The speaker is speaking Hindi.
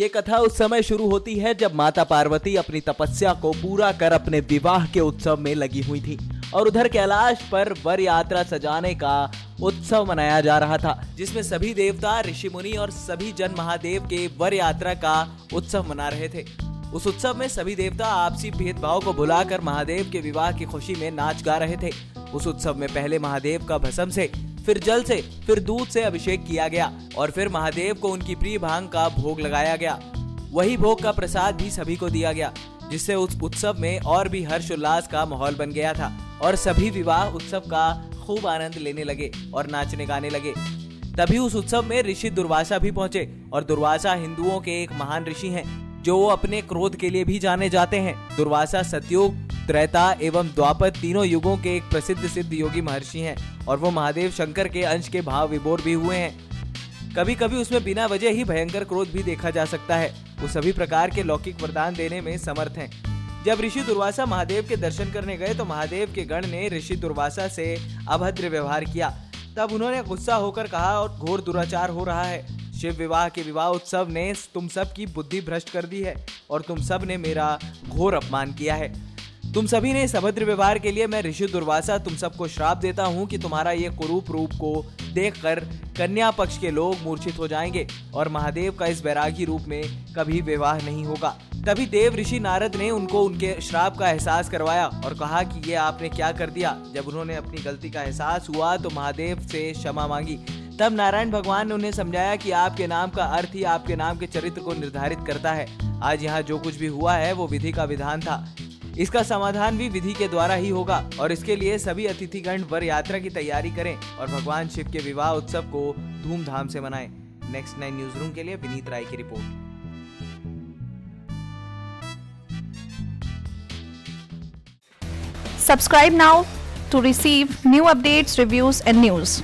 ये कथा उस समय शुरू होती है जब माता पार्वती अपनी तपस्या को पूरा कर अपने विवाह के उत्सव में लगी हुई थी और उधर कैलाश पर वर यात्रा सजाने का उत्सव मनाया जा रहा था, जिसमें सभी देवता, ऋषि मुनि और सभी जन महादेव के वर यात्रा का उत्सव मना रहे थे। उस उत्सव में सभी देवता आपसी भेदभाव को भुलाकर महादेव के विवाह की खुशी में नाच गा रहे थे। उस उत्सव में पहले महादेव का भस्म से, फिर जल से, फिर दूध से अभिषेक किया गया और फिर महादेव को उनकी प्रिय भांग का भोग लगाया गया। वही भोग का प्रसाद भी सभी को दिया गया, जिससे उस उत्सव में और भी हर्षोल्लास का माहौल बन गया था और सभी विवाह उत्सव का खूब आनंद लेने लगे और नाचने गाने लगे। तभी उस उत्सव में ऋषि दुर्वासा भी पहुंचे और दुर्वासा हिंदुओं के एक महान ऋषि हैं जो अपने क्रोध के लिए भी जाने जाते हैं। दुर्वासा सतयुग, त्रेता एवं द्वापर तीनों युगों के एक प्रसिद्ध सिद्ध योगी महर्षि हैं और वो महादेव शंकर के अंश के भाव विभोर भी हुए हैं। कभी कभी उसमें बिना वजह ही भयंकर क्रोध भी देखा जा सकता है। वो सभी प्रकार के लौकिक वरदान देने में समर्थ हैं। जब ऋषि दुर्वासा महादेव के दर्शन करने गए तो महादेव के गण ने ऋषि दुर्वासा से अभद्र व्यवहार किया। तब उन्होंने गुस्सा होकर कहा, और घोर दुराचार हो रहा है। शिव विवाह के विवाह उत्सव ने तुम सब की बुद्धि भ्रष्ट कर दी है और तुम सब ने मेरा घोर अपमान किया है। तुम सभी ने इस अभद्र व्यवहार के लिए मैं ऋषि दुर्वासा तुम सबको श्राप देता हूँ कि तुम्हारा ये कुरूप रूप को देखकर कन्या पक्ष के लोग मूर्छित हो जाएंगे और महादेव का इस वैरागी रूप में कभी विवाह नहीं होगा। तभी देव ऋषि नारद ने उनको उनके श्राप का एहसास करवाया और कहा कि ये आपने क्या कर दिया। जब उन्होंने अपनी गलती का एहसास हुआ तो महादेव से क्षमा मांगी। तब नारायण भगवान ने उन्हें समझाया कि आपके नाम का अर्थ ही आपके नाम के चरित्र को निर्धारित करता है। आज यहाँ जो कुछ भी हुआ है वो विधि का विधान था। इसका समाधान भी विधि के द्वारा ही होगा और इसके लिए सभी अतिथिगण वर यात्रा की तैयारी करें और भगवान शिव के विवाह उत्सव को धूमधाम से मनाएं। नेक्स्ट 9 न्यूज रूम के लिए विनीत राय की report. Subscribe now to receive new updates, reviews and news.